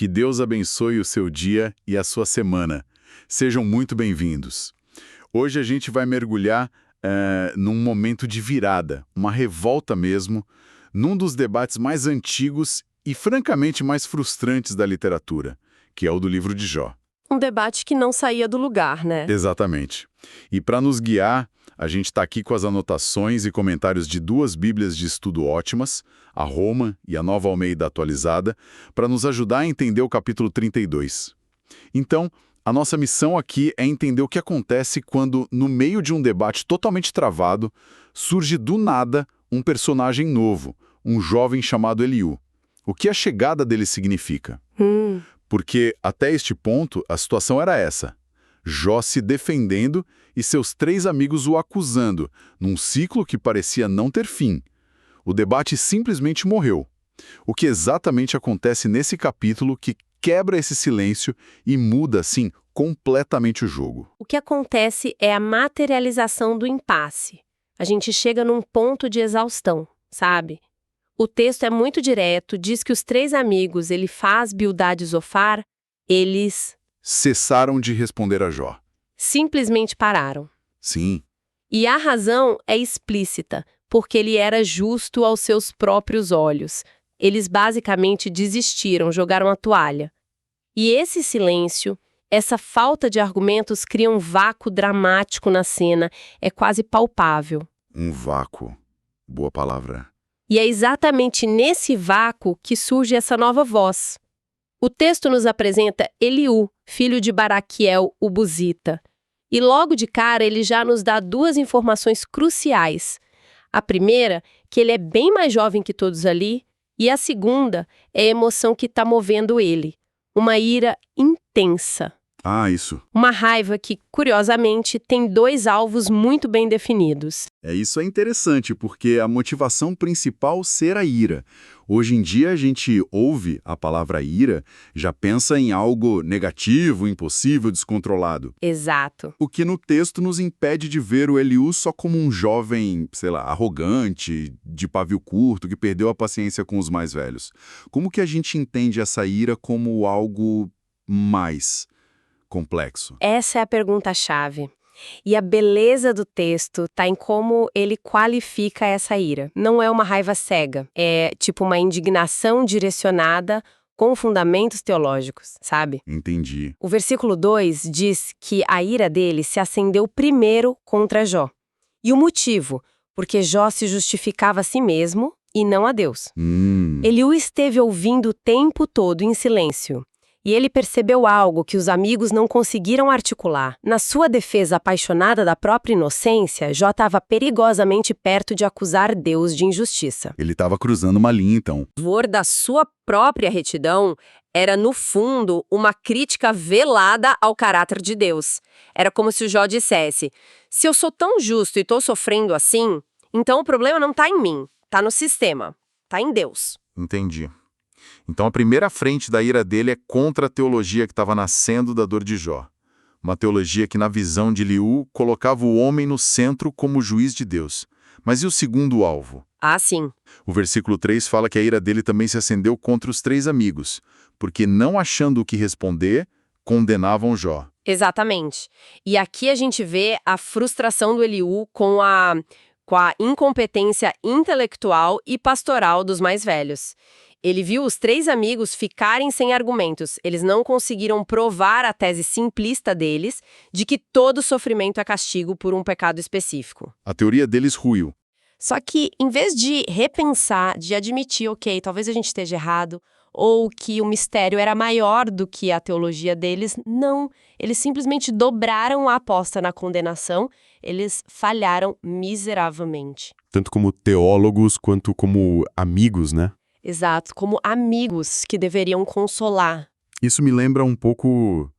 Que Deus abençoe o seu dia e a sua semana. Sejam muito bem-vindos. Hoje a gente vai mergulhar num momento de virada, uma revolta mesmo, num dos debates mais antigos e francamente mais frustrantes da literatura, que é o do livro de Jó. Um debate que não saía do lugar, né? Exatamente. E para nos guiar, a gente está aqui com as anotações e comentários de duas Bíblias de estudo ótimas, a Roma e a Nova Almeida Atualizada, para nos ajudar a entender o capítulo 32. Então, a nossa missão aqui é entender o que acontece quando, no meio de um debate totalmente travado, surge do nada um personagem novo, um jovem chamado Eliú. O que a chegada dele significa? Porque, até este ponto, a situação era essa. Jó se defendendo e seus três amigos o acusando, num ciclo que parecia não ter fim. O debate simplesmente morreu. O que exatamente acontece nesse capítulo que quebra esse silêncio e muda, assim, completamente o jogo? O que acontece é a materialização do impasse. A gente chega num ponto de exaustão, sabe? O texto é muito direto, diz que os três amigos, Elifaz, Bildad e Zofar, eles Cessaram de responder a Jó. simplesmente pararam. Sim, E a razão é explícita, porque ele era justo aos seus próprios olhos. Eles basicamente desistiram, jogaram a toalha. E esse silêncio, essa falta de argumentos cria um vácuo dramático na cena, é quase palpável. um vácuo. Boa palavra. E é exatamente nesse vácuo que surge essa nova voz. O texto nos apresenta Eliú, filho de Baraquiel, o Buzita. E logo de cara ele já nos dá duas informações cruciais. A primeira, que ele é bem mais jovem que todos ali, e a segunda é a emoção que está movendo ele. Uma ira intensa. Ah, isso. Uma raiva que, curiosamente, tem dois alvos muito bem definidos. Isso é interessante, porque a motivação principal ser a ira. Hoje em dia a gente ouve a palavra ira, já pensa em algo negativo, impossível, descontrolado. Exato. O que no texto nos impede de ver o Eliú só como um jovem, sei lá, arrogante, de pavio curto, que perdeu a paciência com os mais velhos. Como que a gente entende essa ira como algo mais complexo? Essa é a pergunta-chave. E a beleza do texto está em como ele qualifica essa ira. Não é uma raiva cega, é tipo uma indignação direcionada com fundamentos teológicos, sabe? Entendi. O versículo 2 diz que a ira dele se acendeu primeiro contra Jó. E o motivo? Porque Jó se justificava a si mesmo e não a Deus. Eliú esteve ouvindo o tempo todo em silêncio. E ele percebeu algo que os amigos não conseguiram articular. Na sua defesa apaixonada da própria inocência, Jó estava perigosamente perto de acusar Deus de injustiça. Ele estava cruzando uma linha, então. O louvor da sua própria retidão era, no fundo, uma crítica velada ao caráter de Deus. Era como se o Jó dissesse: se eu sou tão justo e estou sofrendo assim, então o problema não está em mim, está no sistema, está em Deus. Entendi. Então a primeira frente da ira dele é contra a teologia que estava nascendo da dor de Jó. Uma teologia que, na visão de Eliú, colocava o homem no centro como juiz de Deus. Mas e o segundo alvo? Ah, sim. O versículo 3 fala que a ira dele também se acendeu contra os três amigos, porque, não achando o que responder, condenavam Jó. Exatamente. E aqui a gente vê a frustração do Eliú com a incompetência intelectual e pastoral dos mais velhos. Ele viu os três amigos ficarem sem argumentos. Eles não conseguiram provar a tese simplista deles de que todo sofrimento é castigo por um pecado específico. A teoria deles ruiu. Só que, em vez de repensar, de admitir, ok, talvez a gente esteja errado, ou que o mistério era maior do que a teologia deles, não. Eles simplesmente dobraram a aposta na condenação, eles falharam miseravelmente. Tanto como teólogos quanto como amigos, né? Exato, como amigos que deveriam consolar. Isso me lembra um pouco,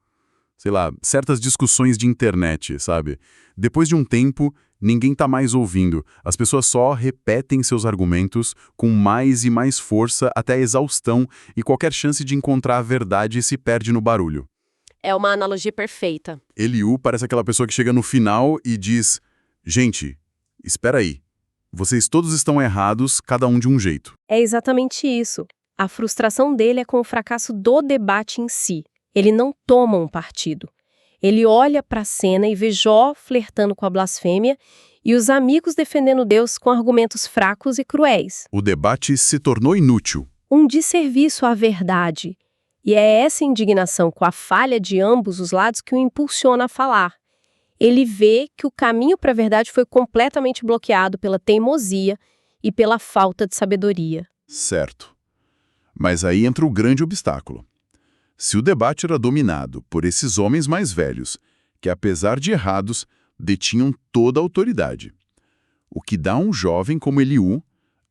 sei lá, certas discussões de internet, sabe? Depois de um tempo, ninguém tá mais ouvindo. As pessoas só repetem seus argumentos com mais e mais força até a exaustão e qualquer chance de encontrar a verdade se perde no barulho. É uma analogia perfeita. Eliú parece aquela pessoa que chega no final e diz: gente, espera aí. Vocês todos estão errados, cada um de um jeito. É exatamente isso. A frustração dele é com o fracasso do debate em si. Ele não toma um partido. Ele olha para a cena e vê Jó flertando com a blasfêmia e os amigos defendendo Deus com argumentos fracos e cruéis. O debate se tornou inútil. Um desserviço à verdade. E é essa indignação com a falha de ambos os lados que o impulsiona a falar. Ele vê que o caminho para a verdade foi completamente bloqueado pela teimosia e pela falta de sabedoria. Certo. Mas aí entra o grande obstáculo. Se o debate era dominado por esses homens mais velhos, que apesar de errados, detinham toda a autoridade, o que dá a um jovem como Eliú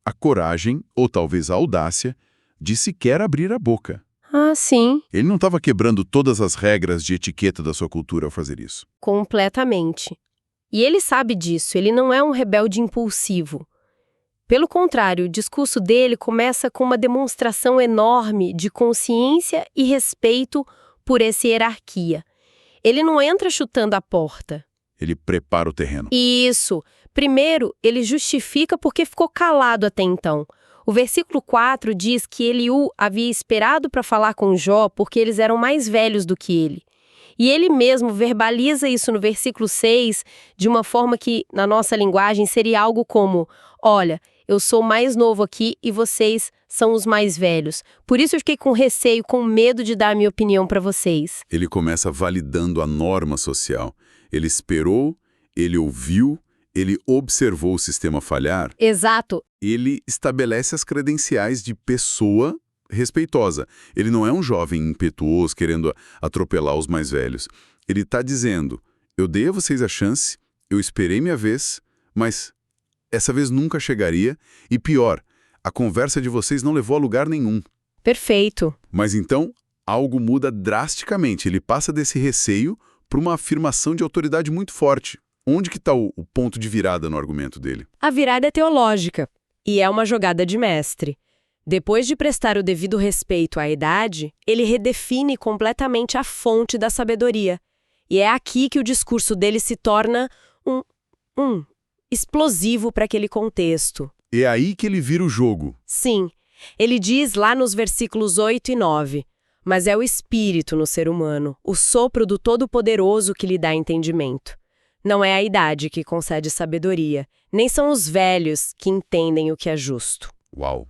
a coragem, ou talvez a audácia, de sequer abrir a boca. Ah, sim. Ele não estava quebrando todas as regras de etiqueta da sua cultura ao fazer isso. Completamente. E ele sabe disso, ele não é um rebelde impulsivo. Pelo contrário, o discurso dele começa com uma demonstração enorme de consciência e respeito por essa hierarquia. Ele não entra chutando a porta. Ele prepara o terreno. Isso. Primeiro, ele justifica porque ficou calado até então. O versículo 4 diz que Eliú havia esperado para falar com Jó porque eles eram mais velhos do que ele. E ele mesmo verbaliza isso no versículo 6 de uma forma que, na nossa linguagem, seria algo como: olha, eu sou mais novo aqui e vocês são os mais velhos. Por isso eu fiquei com receio, com medo de dar a minha opinião para vocês. Ele começa validando a norma social. Ele esperou, ele ouviu, ele observou o sistema falhar. Exato. Ele estabelece as credenciais de pessoa respeitosa. Ele não é um jovem impetuoso querendo atropelar os mais velhos. Ele está dizendo: eu dei a vocês a chance, eu esperei minha vez, mas essa vez nunca chegaria, e pior, a conversa de vocês não levou a lugar nenhum. Perfeito. Mas então, algo muda drasticamente. Ele passa desse receio para uma afirmação de autoridade muito forte. Onde que está o ponto de virada no argumento dele? A virada é teológica, e é uma jogada de mestre. Depois de prestar o devido respeito à idade, ele redefine completamente a fonte da sabedoria. E é aqui que o discurso dele se torna explosivo para aquele contexto. É aí que ele vira o jogo. Sim, ele diz lá nos versículos 8 e 9, mas é o Espírito no ser humano, o sopro do Todo-Poderoso que lhe dá entendimento. Não é a idade que concede sabedoria, nem são os velhos que entendem o que é justo. Uau!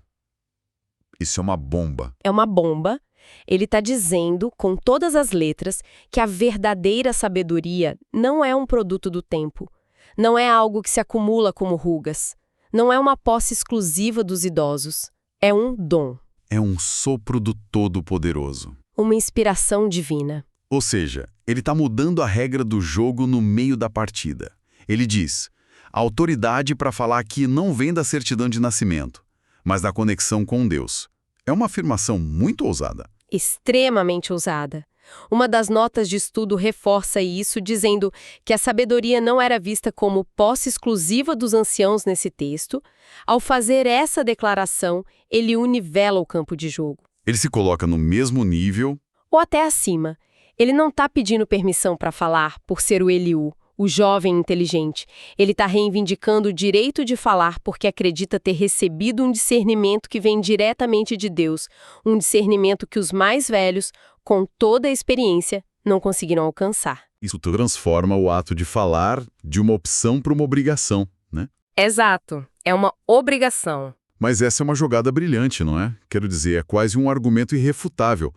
Isso é uma bomba. É uma bomba. Ele está dizendo, com todas as letras, que a verdadeira sabedoria não é um produto do tempo. Não é algo que se acumula como rugas. Não é uma posse exclusiva dos idosos. É um dom. É um sopro do Todo-Poderoso. Uma inspiração divina. Ou seja, ele está mudando a regra do jogo no meio da partida. Ele diz: a autoridade para falar aqui não vem da certidão de nascimento, mas da conexão com Deus. É uma afirmação muito ousada. Extremamente ousada. Uma das notas de estudo reforça isso, dizendo que a sabedoria não era vista como posse exclusiva dos anciãos nesse texto. Ao fazer essa declaração, ele univela o campo de jogo. Ele se coloca no mesmo nível, ou até acima. Ele não está pedindo permissão para falar por ser o Eliú, o jovem inteligente. Ele está reivindicando o direito de falar porque acredita ter recebido um discernimento que vem diretamente de Deus, um discernimento que os mais velhos, com toda a experiência, não conseguiram alcançar. Isso transforma o ato de falar de uma opção para uma obrigação, né? Exato. É uma obrigação. Mas essa é uma jogada brilhante, não é? Quero dizer, é quase um argumento irrefutável.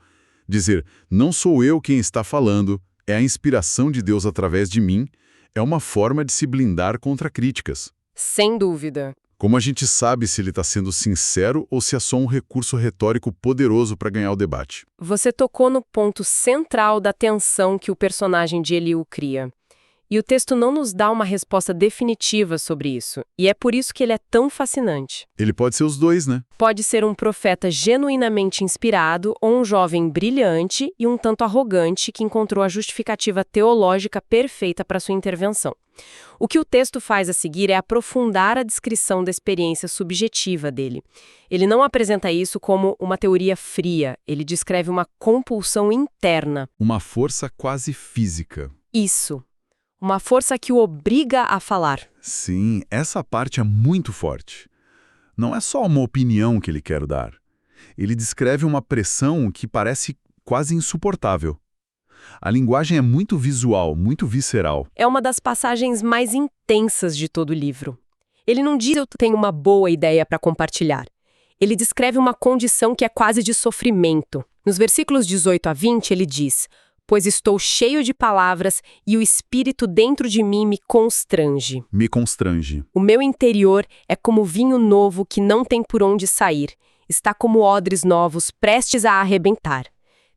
Dizer, não sou eu quem está falando, é a inspiração de Deus através de mim, é uma forma de se blindar contra críticas. Sem dúvida. Como a gente sabe se ele está sendo sincero ou se é só um recurso retórico poderoso para ganhar o debate? Você tocou no ponto central da tensão que o personagem de Eliú cria. E o texto não nos dá uma resposta definitiva sobre isso. E é por isso que ele é tão fascinante. Ele pode ser os dois, né? Pode ser um profeta genuinamente inspirado ou um jovem brilhante e um tanto arrogante que encontrou a justificativa teológica perfeita para sua intervenção. O que o texto faz a seguir é aprofundar a descrição da experiência subjetiva dele. Ele não apresenta isso como uma teoria fria, ele descreve uma compulsão interna. Uma força quase física. Isso. Uma força que o obriga a falar. Sim, essa parte é muito forte. Não é só uma opinião que ele quer dar. Ele descreve uma pressão que parece quase insuportável. A linguagem é muito visual, muito visceral. É uma das passagens mais intensas de todo o livro. Ele não diz eu tenho uma boa ideia para compartilhar. Ele descreve uma condição que é quase de sofrimento. Nos versículos 18 a 20, ele diz: pois estou cheio de palavras e o espírito dentro de mim me constrange. Me constrange. O meu interior é como vinho novo que não tem por onde sair. Está como odres novos prestes a arrebentar.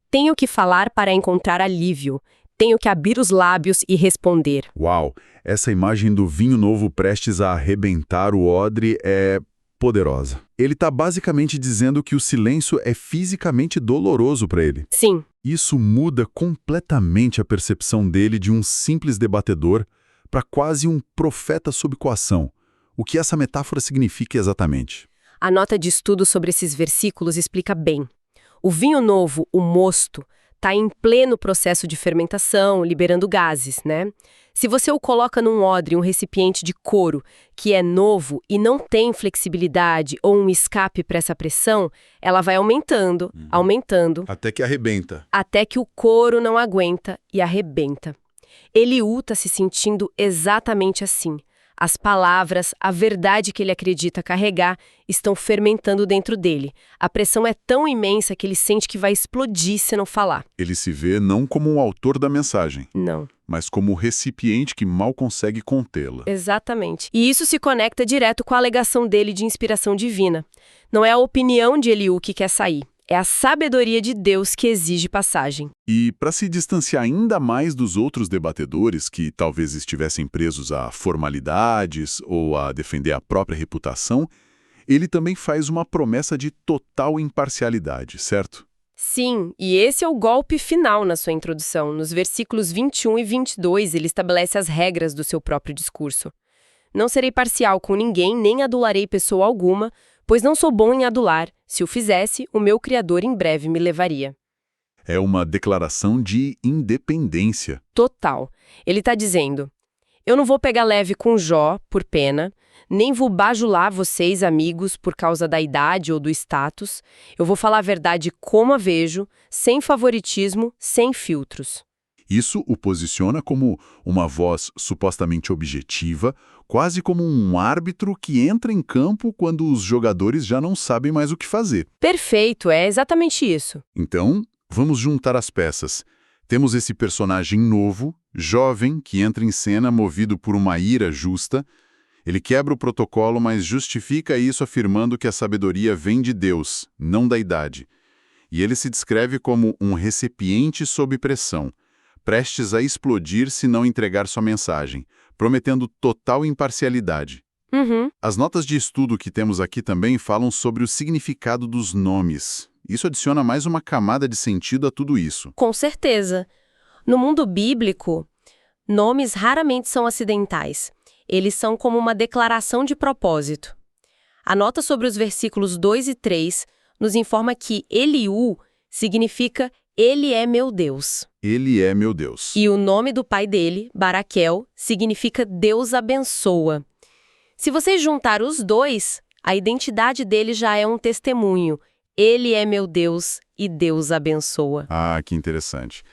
Tenho que falar para encontrar alívio. Tenho que abrir os lábios e responder. Uau! Essa imagem do vinho novo prestes a arrebentar o odre é poderosa. Ele está basicamente dizendo que o silêncio é fisicamente doloroso para ele. Sim. Isso muda completamente a percepção dele de um simples debatedor para quase um profeta sob coação. O que essa metáfora significa exatamente? A nota de estudo sobre esses versículos explica bem. O vinho novo, o mosto, está em pleno processo de fermentação, liberando gases, né? Se você o coloca num odre, um recipiente de couro, que é novo e não tem flexibilidade ou um escape para essa pressão, ela vai aumentando, aumentando, Até que arrebenta. até que o couro não aguenta e arrebenta. Eliú está se sentindo exatamente assim. As palavras, a verdade que ele acredita carregar, estão fermentando dentro dele. A pressão é tão imensa que ele sente que vai explodir se não falar. Ele se vê não como o autor da mensagem, Não. mas como o recipiente que mal consegue contê-la. Exatamente. E isso se conecta direto com a alegação dele de inspiração divina. Não é a opinião de Eliú que quer sair. É a sabedoria de Deus que exige passagem. E, para se distanciar ainda mais dos outros debatedores que talvez estivessem presos a formalidades ou a defender a própria reputação, ele também faz uma promessa de total imparcialidade, certo? Sim, e esse é o golpe final na sua introdução. Nos versículos 21 e 22, ele estabelece as regras do seu próprio discurso. Não serei parcial com ninguém, nem adularei pessoa alguma, pois não sou bom em adular. Se o fizesse, o meu Criador em breve me levaria. É uma declaração de independência. Total. Ele está dizendo: eu não vou pegar leve com Jó, por pena, nem vou bajular vocês, amigos, por causa da idade ou do status. Eu vou falar a verdade como a vejo, sem favoritismo, sem filtros. Isso o posiciona como uma voz supostamente objetiva, quase como um árbitro que entra em campo quando os jogadores já não sabem mais o que fazer. Perfeito, é exatamente isso. Então, vamos juntar as peças. Temos esse personagem novo, jovem, que entra em cena movido por uma ira justa. Ele quebra o protocolo, mas justifica isso afirmando que a sabedoria vem de Deus, não da idade. E ele se descreve como um recipiente sob pressão, prestes a explodir se não entregar sua mensagem, prometendo total imparcialidade. As notas de estudo que temos aqui também falam sobre o significado dos nomes. Isso adiciona mais uma camada de sentido a tudo isso. Com certeza. No mundo bíblico, nomes raramente são acidentais. Eles são como uma declaração de propósito. A nota sobre os versículos 2 e 3 nos informa que Eliú significa Ele é meu Deus. Ele é meu Deus. E o nome do pai dele, Baraquel, significa Deus abençoa. Se vocês juntar os dois, a identidade dele já é um testemunho. Ele é meu Deus e Deus abençoa. Ah, que interessante.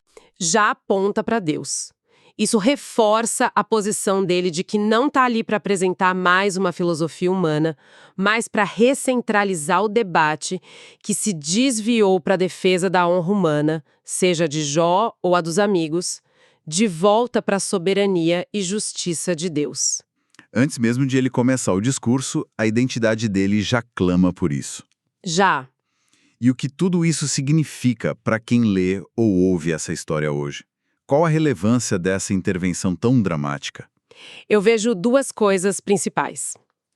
Já aponta para Deus. Isso reforça a posição dele de que não está ali para apresentar mais uma filosofia humana, mas para recentralizar o debate que se desviou para a defesa da honra humana, seja de Jó ou a dos amigos, de volta para a soberania e justiça de Deus. Antes mesmo de ele começar o discurso, a identidade dele já clama por isso. Já. E o que tudo isso significa para quem lê ou ouve essa história hoje? Qual a relevância dessa intervenção tão dramática? Eu vejo duas coisas principais.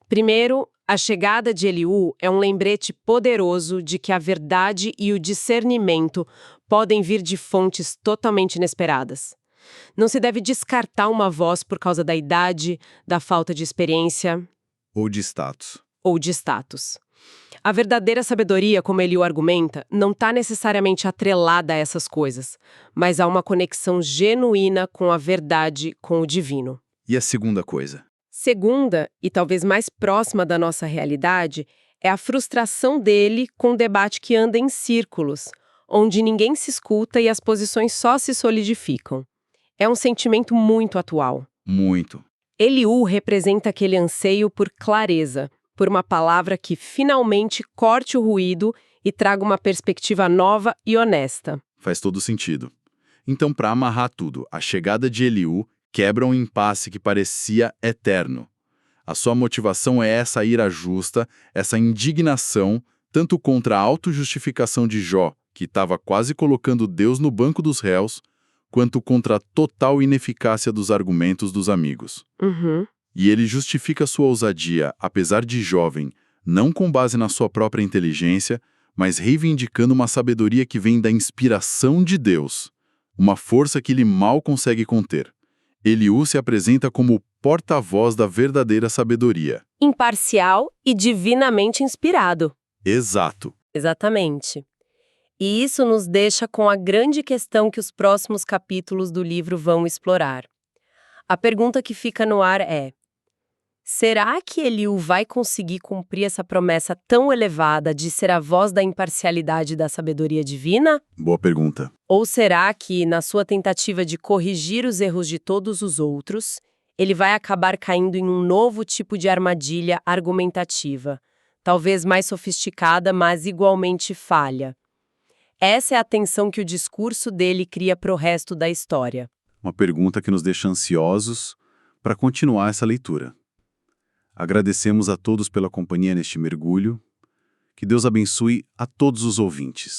Primeiro, a chegada de Eliú é um lembrete poderoso de que a verdade e o discernimento podem vir de fontes totalmente inesperadas. Não se deve descartar uma voz por causa da idade, da falta de experiência Ou de status. ou de status. A verdadeira sabedoria, como Eliú argumenta, não está necessariamente atrelada a essas coisas, mas há uma conexão genuína com a verdade, com o divino. E a segunda coisa? Segunda, e talvez mais próxima da nossa realidade, É a frustração dele com um debate que anda em círculos, onde ninguém se escuta e as posições só se solidificam. É um sentimento muito atual. Muito. Eliú representa aquele anseio por clareza, por uma palavra que finalmente corte o ruído e traga uma perspectiva nova e honesta. Faz todo sentido. Então, para amarrar tudo, a chegada de Eliú quebra um impasse que parecia eterno. A sua motivação é essa ira justa, essa indignação, tanto contra a autojustificação de Jó, que estava quase colocando Deus no banco dos réus, quanto contra a total ineficácia dos argumentos dos amigos. E ele justifica sua ousadia, apesar de jovem, não com base na sua própria inteligência, mas reivindicando uma sabedoria que vem da inspiração de Deus, uma força que ele mal consegue conter. Eliú se apresenta como o porta-voz da verdadeira sabedoria. Imparcial e divinamente inspirado. Exato. Exatamente. E isso nos deixa com a grande questão que os próximos capítulos do livro vão explorar. A pergunta que fica no ar é: será que Eliú vai conseguir cumprir essa promessa tão elevada de ser a voz da imparcialidade e da sabedoria divina? Boa pergunta. Ou será que, na sua tentativa de corrigir os erros de todos os outros, ele vai acabar caindo em um novo tipo de armadilha argumentativa, talvez mais sofisticada, mas igualmente falha? Essa é a tensão que o discurso dele cria para o resto da história. Uma pergunta que nos deixa ansiosos para continuar essa leitura. Agradecemos a todos pela companhia neste mergulho. Que Deus abençoe a todos os ouvintes.